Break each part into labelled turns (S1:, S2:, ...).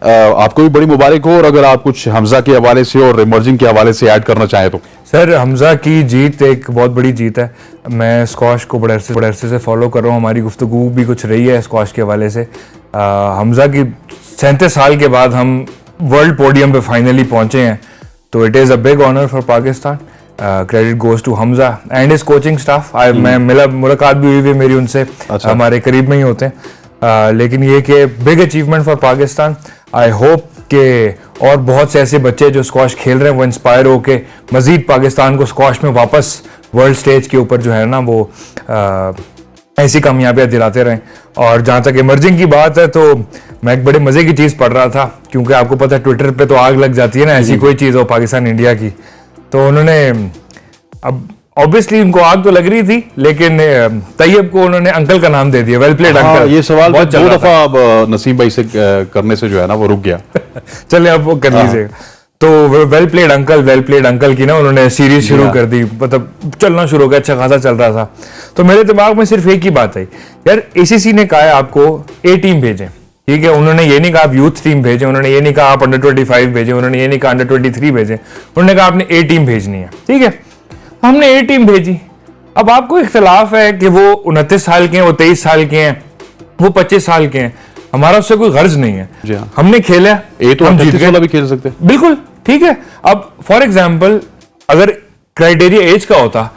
S1: आपको भी बड़ी मुबारक हो। और अगर आप कुछ हमजा के हवाले से और इमर्जिंग के हवाले से ऐड करना चाहें तो।
S2: सर, हमजा की जीत एक बहुत बड़ी जीत है। मैं स्क्वाश को बड़े अरसे से फॉलो कर रहा हूँ। हमारी गुफ्तगू भी कुछ रही है स्क्वाश के हवाले से। हमजा की 37 साल के बाद हम वर्ल्ड पोडियम पे फाइनली पहुंचे हैं, तो it is a big honour for Pakistan. Credit goes to Hamza and his coaching staff. मैं मुलाकात भी हुई मेरी उनसे। अच्छा। हमारे करीब में ही होते हैं। लेकिन ये कि big achievement for Pakistan. I hope कि और बहुत से ऐसे बच्चे जो स्क्वाश खेल रहे हैं वो इंस्पायर होके मजीद पाकिस्तान को स्क्वाश में वापस वर्ल्ड स्टेज के ऊपर जो है ना वो ऐसी कामयाबियां दिलाते रहें। और जहाँ तक इमर्जिंग की बात है, तो मैं एक बड़े मज़े की चीज़ पढ़ रहा था, क्योंकि आपको पता है ट्विटर पे तो आग लग जाती है ना ऐसी कोई चीज़ हो पाकिस्तान इंडिया की। तो उन्होंने अब ऑब्वियसली उनको आग तो लग रही थी, लेकिन तैयब को उन्होंने अंकल का नाम दे दिया। Well played uncle.
S1: ये सवाल बहुत दो दफा अब नसीम भाई से करने से जो है ना वो रुक गया।
S2: चले अब वो कर लीजिएगा। तो वेल प्लेड अंकल की ना उन्होंने सीरीज शुरू कर दी, मतलब चलना शुरू हो गया, अच्छा खासा चल रहा था। तो मेरे दिमाग में सिर्फ एक ही बात आई, यार ACC ने कहा है आपको A टीम भेजें, ठीक है। उन्होंने ये नहीं कहा आप यूथ टीम भेजें, उन्होंने ये नहीं कहा आप अंडर 25 भेजें, उन्होंने ये नहीं कहा अंडर 23 भेजें, उन्होंने कहा आपने A टीम भेजनी है, ठीक है। हमने A टीम भेजी। अब आपको इख्तलाफ है कि वो 29 साल के हैं, वो 23 साल के हैं, वो 25 साल के हैं, हमारा उससे कोई गर्ज नहीं है।
S1: हाँ।
S2: हमने खेला,
S1: तो हम जीत गए, भी खेल सकते हैं।
S2: बिल्कुल ठीक है। अब फॉर एग्जाम्पल अगर क्राइटेरिया एज का होता,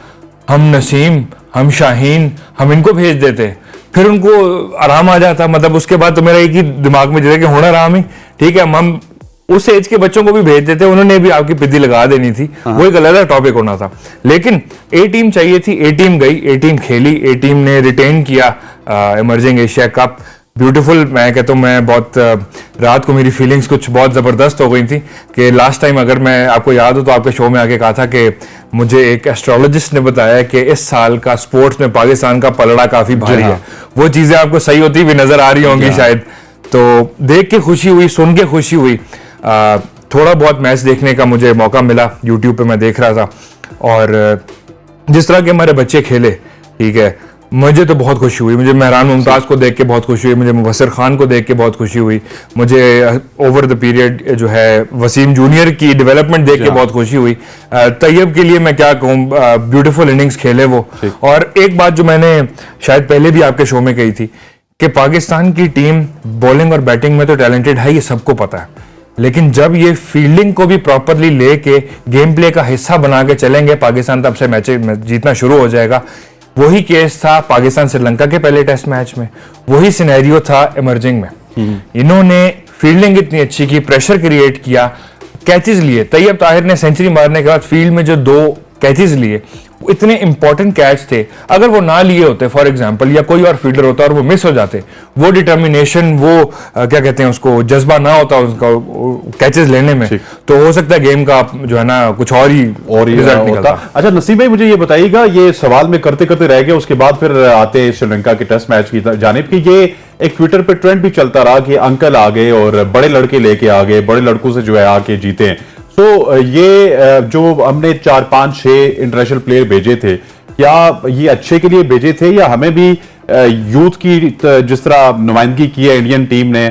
S2: हम नसीम, हम शाहीन, हम इनको भेज देते, फिर उनको आराम आ जाता। मतलब उसके बाद तो मेरा एक ही दिमाग में कि होना आराम ही, ठीक है। हम उस एज के बच्चों को भी भेज देते, उन्होंने भी आपकी पिद्दी लगा देनी थी। वो एक अलग टॉपिक होना था। लेकिन A टीम चाहिए थी, A टीम गई, A टीम खेली, A टीम ने रिटेन किया इमर्जिंग एशिया कप। ब्यूटीफुल। मैं कहता हूँ मैं बहुत रात को मेरी फीलिंग्स कुछ बहुत ज़बरदस्त हो गई थी कि लास्ट टाइम अगर मैं आपको याद हो तो आपके शो में आके कहा था कि मुझे एक एस्ट्रोलॉजिस्ट ने बताया कि इस साल का स्पोर्ट्स में पाकिस्तान का पलड़ा काफ़ी भारी है। वो चीज़ें आपको सही होती हुई नज़र आ रही होंगी शायद। तो देख के खुशी हुई, सुन के खुशी हुई। थोड़ा बहुत मैच देखने का मुझे मौका मिला, यूट्यूब पे मैं देख रहा था, और जिस तरह के हमारे बच्चे खेले, ठीक है, मुझे तो बहुत खुशी हुई। मुझे मेहरान मुमताज़ को देख के बहुत खुशी हुई, मुझे मुबस्सिर खान को देख के बहुत खुशी हुई, मुझे ओवर द पीरियड जो है वसीम जूनियर की डेवलपमेंट देख के बहुत खुशी हुई। तैयब के लिए मैं क्या कहूँ, ब्यूटीफुल इनिंग्स खेले वो। और एक बात जो मैंने शायद पहले भी आपके शो में कही थी कि पाकिस्तान की टीम बॉलिंग और बैटिंग में तो टैलेंटेड है, ये सबको पता है, लेकिन जब ये फील्डिंग को भी प्रॉपरली लेके गेम प्ले का हिस्सा बना के चलेंगे, पाकिस्तान तब से मैच जीतना शुरू हो जाएगा। वही केस था पाकिस्तान श्रीलंका के पहले टेस्ट मैच में, वही सिनेरियो था इमर्जिंग में। इन्होंने फील्डिंग इतनी अच्छी की, प्रेशर क्रिएट किया, कैचेस लिए। तैयब ताहिर ने सेंचुरी मारने के बाद फील्ड में जो 2 कैचेस लिए, इतने इंपॉर्टेंट कैच थे। अगर वो ना लिए होते फॉर एग्जांपल, या कोई और फील्डर होता और वो मिस हो जाते, वो डिटर्मिनेशन, वो क्या कहते हैं उसको, जज्बा ना होता उसका कैचेस लेने में, तो हो सकता है गेम का जो है ना कुछ और ही रिजल्ट निकलता।
S1: अच्छा नसीब भाई, मुझे ये बताइएगा, ये सवाल में करते करते रह गया, उसके बाद फिर आते श्रीलंका के टेस्ट मैच की जानिब की। ये एक ट्विटर पे ट्रेंड भी चलता रहा कि अंकल आ गए और बड़े लड़के लेके आ गए, बड़े लड़कों से जो है आके जीते हैं। तो ये जो हमने 4, 5, 6 इंटरनेशनल प्लेयर भेजे थे, क्या ये अच्छे के लिए भेजे थे, या हमें भी यूथ की जिस तरह नुमाइंदगी की है इंडियन टीम ने,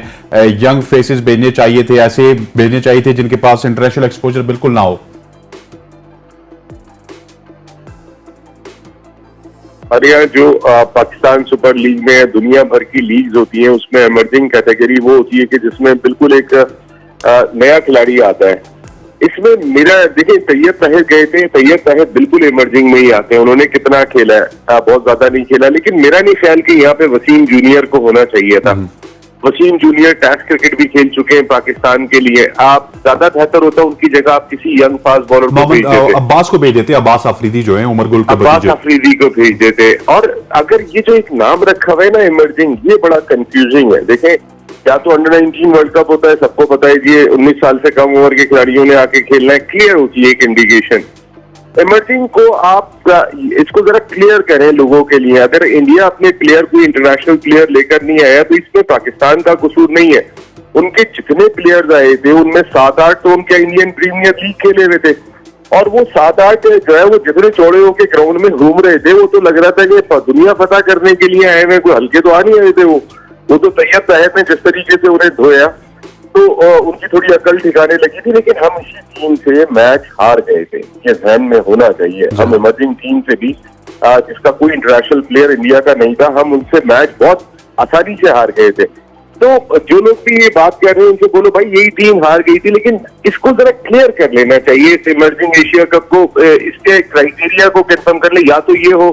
S1: यंग फेसेस भेजने चाहिए थे, ऐसे भेजने चाहिए थे जिनके पास इंटरनेशनल एक्सपोजर बिल्कुल ना हो?
S3: हमारे यहाँ जो पाकिस्तान सुपर लीग में दुनिया भर की लीग्स होती हैं, उसमें इमर्जिंग कैटेगरी वो होती है कि जिसमें बिल्कुल एक नया खिलाड़ी आता है। इसमें मेरा देखिए, तैयब ताहिर गए थे, तैयब ताहिर बिल्कुल इमर्जिंग में ही आते हैं। उन्होंने कितना खेला है, बहुत ज्यादा नहीं खेला, लेकिन मेरा नहीं ख्याल कि यहाँ पे वसीम जूनियर को होना चाहिए था। वसीम जूनियर टेस्ट क्रिकेट भी खेल चुके हैं पाकिस्तान के लिए। आप ज्यादा बेहतर होता उनकी जगह आप किसी यंग फास्ट बॉलर को भेज देते,
S1: अब्बास को भेज देते, अब्बास अफरीदी जो है, उमर गुल को,
S3: अब्बास अफरीदी को भेज देते। और अगर ये जो एक नाम रखा हुआ है ना इमर्जिंग, ये बड़ा कंफ्यूजिंग है। देखें, या तो अंडर 19 वर्ल्ड कप होता है, सबको पता है कि 19 साल से कम उम्र के खिलाड़ियों ने आके खेलना है, क्लियर होती है एक इंडिकेशन। इमर्जिंग को आप इसको जरा क्लियर करें लोगों के लिए। अगर इंडिया अपने प्लेयर को इंटरनेशनल प्लेयर लेकर नहीं आया तो इसमें पाकिस्तान का कसूर नहीं है। उनके जितने प्लेयर्स आए थे उनमें 7-8 तो उनके इंडियन प्रीमियर लीग खेले हुए थे, और वो 7-8 जो है वो जितने चौड़े होके ग्राउंड में घूम रहे थे, वो तो लग रहा था कि दुनिया फतह करने के लिए आए हुए, कोई हल्के तो आ नहीं आए थे। वो तो तैयब ताहिर ने जिस तरीके से उन्हें धोया, तो उनकी थोड़ी अकल ठिकाने लगी थी, लेकिन हम इसी टीम से मैच हार गए थे। ये ध्यान में होना चाहिए। हम इमर्जिंग टीम से भी जिसका कोई इंटरनेशनल प्लेयर इंडिया का नहीं था, हम उनसे मैच बहुत आसानी से हार गए थे। तो जो लोग भी ये बात कर रहे हैं उनसे बोलो भाई यही टीम हार गई थी, लेकिन इसको जरा क्लियर कर लेना चाहिए। इस इमर्जिंग एशिया कप को इसके क्राइटेरिया को कंफर्म कर ले। या तो ये हो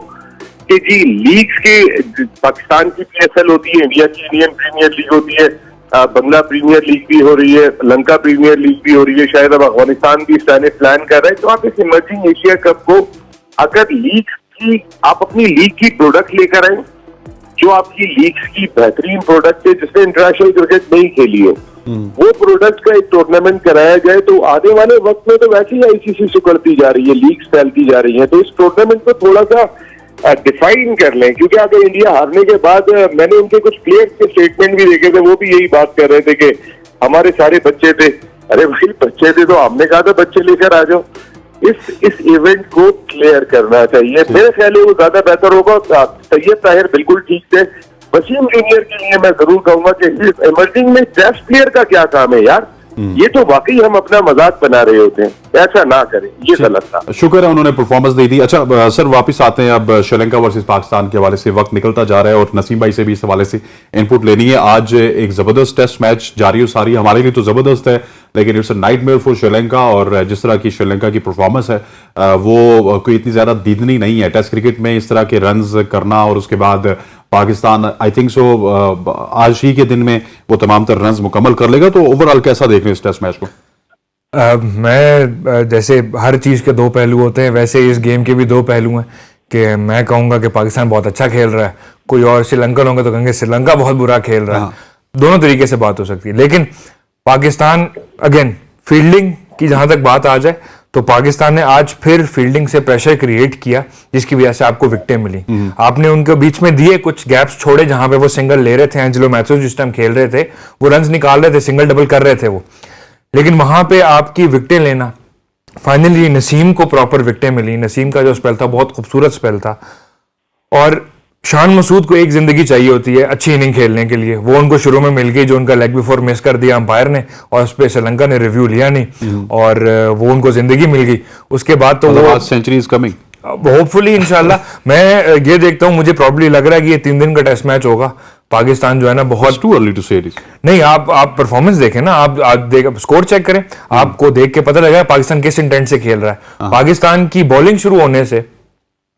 S3: कि जी लीग्स के पाकिस्तान की PSL होती है, इंडिया की इंडियन प्रीमियर लीग होती है, बंगला प्रीमियर लीग भी हो रही है, लंका प्रीमियर लीग भी हो रही है, शायद अब अफगानिस्तान भी इस तरह प्लान कर रहा है। तो आप इस इमर्जिंग एशिया कप को अगर लीग की आप अपनी लीग की प्रोडक्ट लेकर आए, जो आपकी लीग्स की बेहतरीन प्रोडक्ट है जिसने इंटरनेशनल क्रिकेट नहीं खेली हो, वो प्रोडक्ट का एक टूर्नामेंट कराया जाए तो आने वाले वक्त में तो वैसे ही ICC सिकुड़ती जा रही है, लीग्स फैलती जा रही है। तो इस टूर्नामेंट को थोड़ा सा डिफाइन कर लें, क्योंकि अगर इंडिया हारने के बाद मैंने उनके कुछ प्लेयर्स के स्टेटमेंट भी देखे थे, वो भी यही बात कर रहे थे कि हमारे सारे बच्चे थे। अरे भाई बच्चे थे तो हमने कहा था बच्चे लेकर आ जाओ। इस इवेंट को क्लियर करना चाहिए। मेरे ख्याल है वो ज्यादा बेहतर होगा। सैयद ताहिर बिल्कुल ठीक थे। वसीम जूनियर के लिए मैं जरूर कहूंगा कि इस इमर्जिंग में टेस्ट प्लेयर का क्या काम है यार, ये तो वाकई हम अपना मजाक बना रहे होते हैं, ऐसा ना करें, ये गलत था।
S1: शुक्र है उन्होंने परफॉर्मेंस दे दी। अच्छा सर वापस आते हैं अब श्रीलंका वर्सेस पाकिस्तान के हवाले से, वक्त निकलता जा रहा है और नसीम भाई से भी इस हवाले से इनपुट लेनी है। आज एक जबरदस्त टेस्ट मैच जारी हो सारी, हमारे लिए तो जबरदस्त है लेकिन it's a nightmare for Sri Lanka. और जिस तरह की श्रीलंका की परफॉर्मेंस है वो कोई इतनी ज्यादा दीदनी नहीं है टेस्ट क्रिकेट में इस तरह के रन्स करना। और उसके बाद पाकिस्तान आई थिंक सो आज ही के दिन में वो तमाम तर रन्स मुकम्मल कर लेगा। तो ओवरऑल कैसा देख रहे हैं इस टेस्ट मैच को?
S2: मैं जैसे हर चीज़ के दो पहलू होते हैं, वैसे इस गेम के भी दो पहलू हैं कि मैं कहूँगा कि पाकिस्तान बहुत अच्छा खेल रहा है, कोई और श्रीलंकन होंगे तो कहेंगे श्रीलंका बहुत बुरा खेल रहा है। दोनों तरीके से बात हो सकती है। लेकिन पाकिस्तान अगेन फील्डिंग की जहां तक बात आ जाए तो पाकिस्तान ने आज फिर फील्डिंग से प्रेशर क्रिएट किया जिसकी वजह से आपको विकेटें मिली। आपने उनके बीच में दिए कुछ गैप्स छोड़े जहां पे वो सिंगल ले रहे थे। एंजेलो मैथ्यूज जिस टाइम खेल रहे थे वो रन्स निकाल रहे थे, सिंगल डबल कर रहे थे वो, लेकिन वहां पे आपकी विकेटें लेना, फाइनली नसीम को प्रॉपर विकेटें मिली। नसीम का जो स्पेल था बहुत खूबसूरत स्पेल था। और शान मसूद को एक जिंदगी चाहिए होती है अच्छी इनिंग खेलने के लिए, वो उनको शुरू में मिल गई जो उनका लेग बिफोर मिस कर दिया अंपायर ने और उस पर श्रीलंका ने रिव्यू लिया नहीं और वो उनको जिंदगी मिल गई। उसके बाद तो वो
S1: सेंचुरी इज कमिंग
S2: होपफुली इंशाल्लाह। मैं ये देखता हूं, मुझे प्रॉब्ली लग रहा है कि ये 3 दिन का टेस्ट मैच होगा। पाकिस्तान जो है ना बहुत
S1: टू अर्ली टू से दिस।
S2: नहीं, आप परफॉर्मेंस देखें ना, आप स्कोर चेक करें, आपको देख के पता लगेगा पाकिस्तान किस इंटेंट से खेल रहा है। पाकिस्तान की बॉलिंग शुरू होने से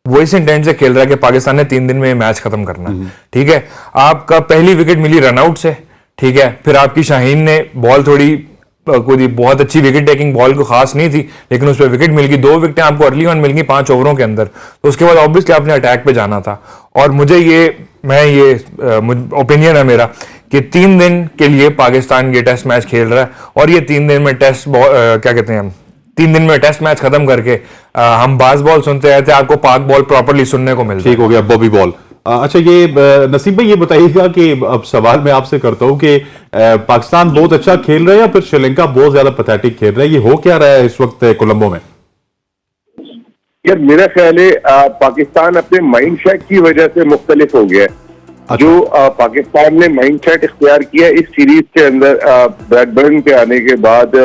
S2: वो इस इंटेंट से खेल रहा है कि पाकिस्तान ने 3 दिन में मैच खत्म करना है। ठीक है, आपका पहली विकेट मिली रनआउट से, ठीक है, फिर आपकी शाहीन ने बॉल थोड़ी कोई बहुत अच्छी विकेट टेकिंग बॉल को खास नहीं थी लेकिन उस पर विकेट मिल गई। 2 विकेटें आपको अर्ली ऑन मिल गई 5 ओवरों के अंदर। तो उसके बाद ऑब्वियसली आपने अटैक पे जाना था। और मुझे ये ओपिनियन है मेरा कि 3 दिन के लिए पाकिस्तान ये टेस्ट मैच खेल रहा है और ये 3 दिन में टेस्ट क्या कहते हैं 3 दिन में टेस्ट मैच खत्म करके हम बाज बॉल सुनते रहते हैं, आपको पाक बॉल प्रॉपर्ली सुनने को मिलता है।
S1: ठीक हो गया, बॉबी बॉल। अच्छा ये नसीम भाई ये बताइएगा कि अब सवाल मैं आपसे करता हूं कि पाकिस्तान बहुत अच्छा खेल रहा है या फिर श्रीलंका बहुत ज्यादा पैथेटिक खेल रहा है, ये हो क्या रहा है इस वक्त कोलंबो में?
S3: यार मेरा ख्याल है पाकिस्तान अपने माइंडसेट की वजह से मुख्तलिफ हो गया है।
S1: अच्छा।
S3: जो पाकिस्तान ने माइंडसेट इख्तियार किया इस सीरीज के अंदर ब्लैकबर्न के आने के बाद,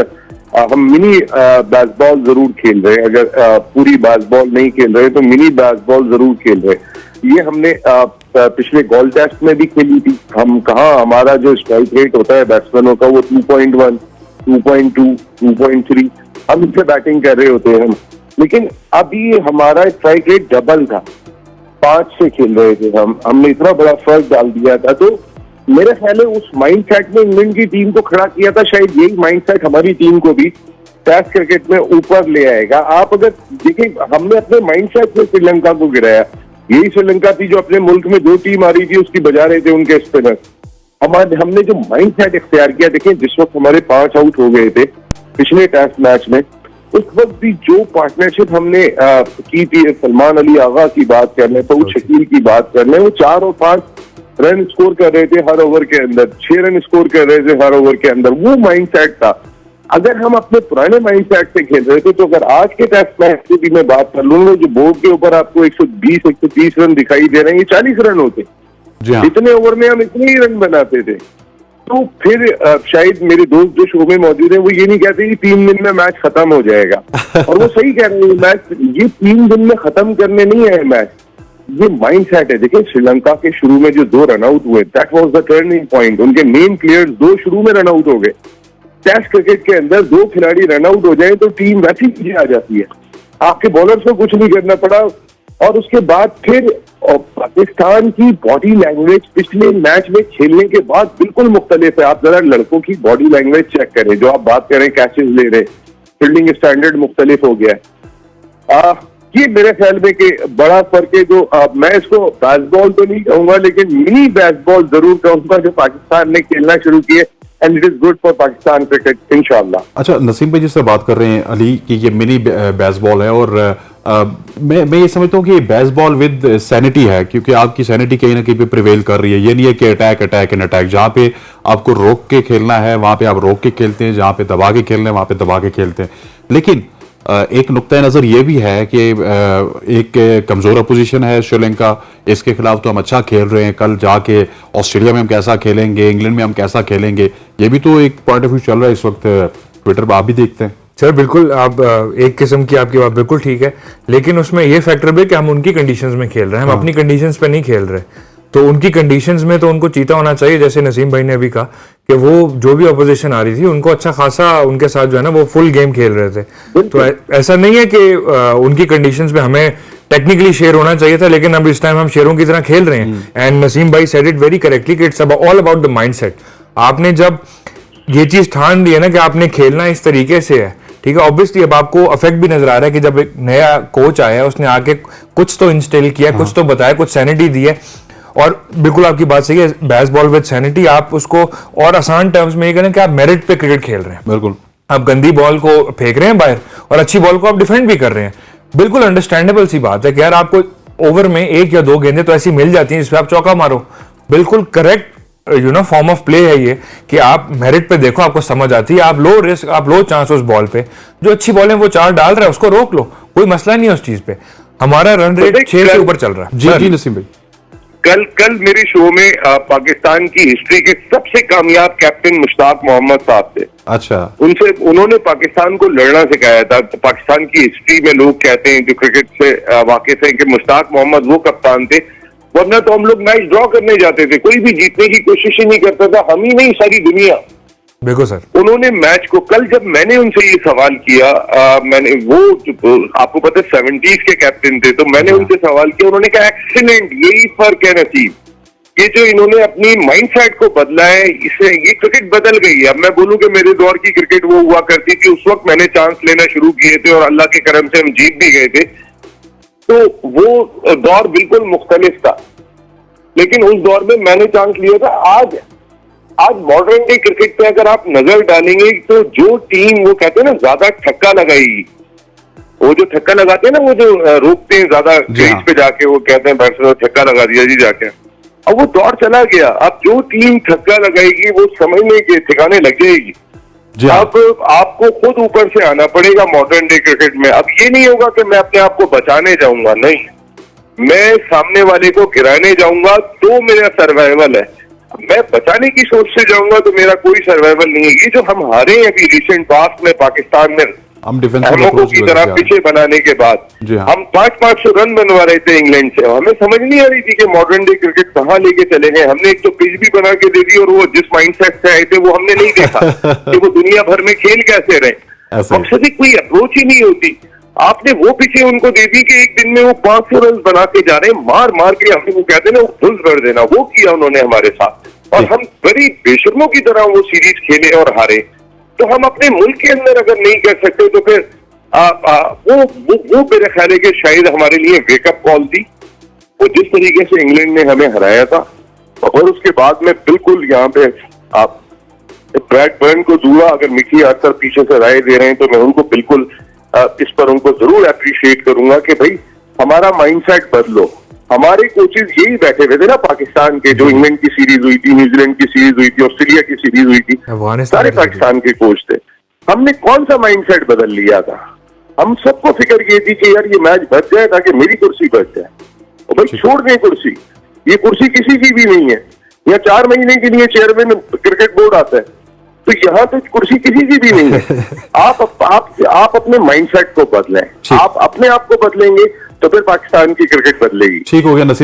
S3: हम मिनी बास्केटबॉल जरूर खेल रहे हैं। अगर पूरी बास्केटबॉल नहीं खेल रहे तो मिनी बास्केटबॉल जरूर खेल रहे। ये हमने पिछले गोल्ड टेस्ट में भी खेली थी। हम कहाँ, हमारा जो स्ट्राइक रेट होता है बैट्समैनों का वो 2.1, 2.2, 2.3, हम इससे बैटिंग कर रहे होते हैं। लेकिन अभी हमारा स्ट्राइक रेट डबल था, 5 से खेल रहे थे हमने इतना बड़ा फर्क डाल दिया था। तो मेरे ख्याल है उस माइंडसेट में इंग्लैंड की टीम को खड़ा किया था, शायद यही माइंडसेट हमारी टीम को भी टेस्ट क्रिकेट में ऊपर ले आएगा। आप अगर देखें, हमने अपने माइंडसेट में श्रीलंका को गिराया। यही श्रीलंका थी जो अपने मुल्क में 2 टीम आ रही थी उसकी बजा रहे थे उनके स्पिनर। हमने जो माइंडसेट इख्तियार किया, देखें जिस वक्त हमारे 5 आउट हो गए थे पिछले टेस्ट मैच में, उस वक्त भी जो पार्टनरशिप हमने की थी, सलमान अली आगा की बात कर लें, सऊद शकील की बात कर लें, वो 4 और 5 रन स्कोर कर रहे थे हर ओवर के अंदर, 6 रन स्कोर कर रहे थे हर ओवर के अंदर। वो माइंडसेट था। अगर हम अपने पुराने माइंडसेट से खेल रहे थे तो अगर आज के टेस्ट मैच की भी मैं बात कर लूंगा, जो बोर्ड के ऊपर आपको 120-130 रन दिखाई दे रहे हैं, ये 40 रन होते।
S1: जी हाँ।
S3: इतने ओवर में हम इतने ही रन बनाते थे। तो फिर शायद मेरे दोस्त जो शो में मौजूद हैं वो ये नहीं कहते कि 3 दिन में मैच खत्म हो जाएगा। और वो सही कह रहे हैं, मैच ये 3 दिन में खत्म करने नहीं है मैच, ये माइंड सेट है। देखिए श्रीलंका के शुरू में जो 2 रन आउट हुए, that was the turning point. उनके मेन प्लेयर्स 2 शुरू में रन आउट हो गए। टेस्ट क्रिकेट के अंदर 2 खिलाड़ी रन आउट हो जाए तो टीम वैसी पीछे आ जाती है। आपके बॉलर्स को कुछ नहीं करना पड़ा। और उसके बाद फिर पाकिस्तान की बॉडी लैंग्वेज पिछले मैच में खेलने के बाद बिल्कुल मुख्तलिफ है। आप जरा लड़कों की बॉडी लैंग्वेज चेक करें, जो आप बात करें कैचेस ले रहे, फील्डिंग स्टैंडर्ड मुख्तलिफ हो गया है। ये मेरे ख्याल में कि बड़ा फर्क है। जो मैं इसको बेसबॉल तो नहीं कहूंगा, लेकिन मिनी बेसबॉल जरूर कहूंगा जो पाकिस्तान ने खेलना शुरू किए, and it is good for Pakistan cricket इंशाल्लाह।
S1: अच्छा, नसीम भाई जिससे बात कर रहे हैं अली कि ये मिनी बेसबॉल है, और मैं ये समझता हूँ कि ये बेसबॉल विद सैनिटी है, क्योंकि आपकी सैनिटी कहीं ना कहीं पे प्रिवेल कर रही है। ये नहीं है कि अटैक अटैक एंड अटैक, जहाँ पे आपको रोक के खेलना है वहां पे आप रोक के खेलते हैं, जहाँ पे दबा के खेलना है वहां पे दबा के खेलते हैं। लेकिन एक नुक्ता नजर ये भी है कि एक कमजोर अपोजिशन है श्रीलंका, इसके खिलाफ तो हम अच्छा खेल रहे हैं, कल जाके ऑस्ट्रेलिया में हम कैसा खेलेंगे, इंग्लैंड में हम कैसा खेलेंगे, ये भी तो एक पॉइंट ऑफ व्यू चल रहा है इस वक्त ट्विटर पर, आप भी देखते हैं।
S2: सर बिल्कुल, आप एक किस्म की आपकी बात बिल्कुल ठीक है, लेकिन उसमें ये फैक्टर भी कि हम उनकी कंडीशंस में खेल रहे हैं, हम अपनी कंडीशंस पे नहीं खेल रहे। तो उनकी कंडीशंस में तो उनको चीता होना चाहिए, जैसे नसीम भाई ने अभी कहा कि वो जो भी अपोजिशन आ रही थी उनको अच्छा खासा उनके साथ जो है ना वो फुल गेम खेल रहे थे। तो ऐसा नहीं है कि उनकी कंडीशंस में हमें टेक्निकली शेर होना चाहिए था, लेकिन अब इस टाइम हम शेरों की तरह खेल रहे हैं। एंड नसीम भाई सेड इट वेरी करेक्टली कि it's all about the mindset. आपने जब ये चीज ठान ली है ना कि आपने खेलना इस तरीके से है, ठीक है, ऑब्वियसली अब आपको अफेक्ट भी नजर आ रहा है कि जब एक नया कोच आया है उसने आके कुछ तो इंस्टिल किया, कुछ तो बताया, कुछ सैनिटी दी है। और बिल्कुल आपकी बात सही है, बेसबॉल विद सैनिटी, आप उसको और आसान टर्म्स में ये करें कि आप मेरिट पे क्रिकेट खेल रहे हैं।
S1: बिल्कुल,
S2: आप गंदी बॉल को फेंक रहे हैं बाहर और अच्छी बॉल को आप डिफेंड भी कर रहे हैं। बिल्कुल अंडरस्टैंडेबल सी बात है कि यार आपको ओवर में 1 या 2 गेंदें तो ऐसी मिल जाती हैं जिसपे आप चौका मारो। बिल्कुल करेक्ट फॉर्म ऑफ प्ले है ये कि आप मेरिट पे देखो, आपको समझ आती है, आप लो रिस्क, आप लो चांस उस बॉल पे, जो अच्छी बॉल है वो 4 डाल रहा है उसको रोक लो, कोई मसला नहीं है उस चीज पे। हमारा रन रेट 6 से ऊपर चल रहा है।
S1: जी नसीम भाई,
S3: कल मेरे शो में पाकिस्तान की हिस्ट्री के सबसे कामयाब कैप्टन मुश्ताक मोहम्मद साहब थे।
S1: अच्छा,
S3: उन्होंने पाकिस्तान को लड़ना सिखाया था। तो पाकिस्तान की हिस्ट्री में लोग कहते हैं जो क्रिकेट से वाकिफ हैं कि मुश्ताक मोहम्मद वो कप्तान थे, वरना तो हम लोग मैच ड्रॉ करने जाते थे, कोई भी जीतने की कोशिश ही नहीं करता था, हम ही नहीं सारी दुनिया।
S2: बिल्कुल सर,
S3: उन्होंने मैच को कल जब मैंने उनसे ये सवाल किया, मैंने वो आपको पता है 70s के कैप्टन थे, तो मैंने उनसे सवाल किया, उन्होंने कहा एक्सीलेंट, यही फर्क है नसीब, ये जो इन्होंने अपनी माइंडसेट को बदला है, इससे ये क्रिकेट बदल गई है। अब मैं बोलूं कि मेरे दौर की क्रिकेट वो हुआ करती थी, उस वक्त मैंने चांस लेना शुरू किए थे और अल्लाह के करम से हम जीत भी गए थे, तो वो दौर बिल्कुल मुख्तलिफ था। लेकिन उस दौर में मैंने चांस लिया था। आज मॉडर्न डे क्रिकेट पे अगर आप नजर डालेंगे तो जो टीम वो कहते हैं ना ज्यादा छक्का लगाएगी, वो जो छक्का लगाते हैं ना, वो जो रोकते हैं ज्यादा क्रीज पे जाके, वो कहते हैं बैट्समैन छक्का लगा दिया जी जाके, अब वो दौर चला गया। अब जो टीम छक्का लगाएगी वो समझने के ठिकाने लग जाएगी। अब आपको खुद ऊपर से आना पड़ेगा मॉडर्न डे क्रिकेट में। अब ये नहीं होगा कि मैं अपने आप को बचाने जाऊंगा, नहीं, मैं सामने वाले को गिराने जाऊंगा तो मेरा सर्वाइवल है। मैं बचाने की सोच से जाऊंगा तो मेरा कोई सर्वाइवल नहीं है। ये जो हम हारे हैं अभी रिसेंट पास्ट में पाकिस्तान में,
S1: हम डिफेंसिव
S3: अप्रोच की तरह पीछे बनाने के बाद हम 500 रन बनवा रहे थे इंग्लैंड से, हमें समझ नहीं आ रही थी कि मॉडर्न डे क्रिकेट कहाँ लेके चले गए। हमने एक तो पिच भी बना के दे दी और वो जिस माइंडसेट से आए थे वो हमने नहीं देखा कि वो दुनिया भर में खेल कैसे रहे। मकसद कोई अप्रोच ही नहीं होती। आपने वो पिछे उनको दे दी कि एक दिन में वो 500 रन बना के जा रहे हैं, मार मार के हमें वो कहते हैं ना धुंस भर देना, वो किया उन्होंने हमारे साथ, और हम बड़ी बेशर्मों की तरह वो सीरीज खेले और हारे। तो हम अपने मुल्क के अंदर अगर नहीं कर सकते तो फिर वो मेरे ख्याल है कि शायद हमारे लिए वेकअप कॉल थी। वो जिस तरीके से इंग्लैंड ने हमें हराया था, और उसके बाद में बिल्कुल यहाँ पे आप ब्रैडबर्न को दूरा अगर मिकी आर्चर पीछे से राय दे रहे हैं तो मैं उनको बिल्कुल इस पर उनको जरूर अप्रिशिएट करूंगा कि भाई हमारा माइंडसेट बदलो। हमारे कोचेज यही बैठे हुए थे ना पाकिस्तान के, जो इंग्लैंड की सीरीज हुई थी, न्यूजीलैंड की सीरीज हुई थी, ऑस्ट्रेलिया की सीरीज हुई थी, सारे पाकिस्तान के कोच थे। हमने कौन सा माइंडसेट बदल लिया था? हम सबको फिक्र ये थी कि यार ये मैच बच जाए ताकि मेरी कुर्सी बच जाए। और भाई छोड़ दें कुर्सी, ये कुर्सी किसी की भी नहीं है। या 4 महीने के लिए चेयरमैन क्रिकेट बोर्ड आता है। तो यहाँ तो कुर्सी किसी की भी नहीं है। आप अपने माइंडसेट को बदलें, आप अपने आप को बदलेंगे तो फिर पाकिस्तान की क्रिकेट बदलेगी।
S1: ठीक हो गया नसीब।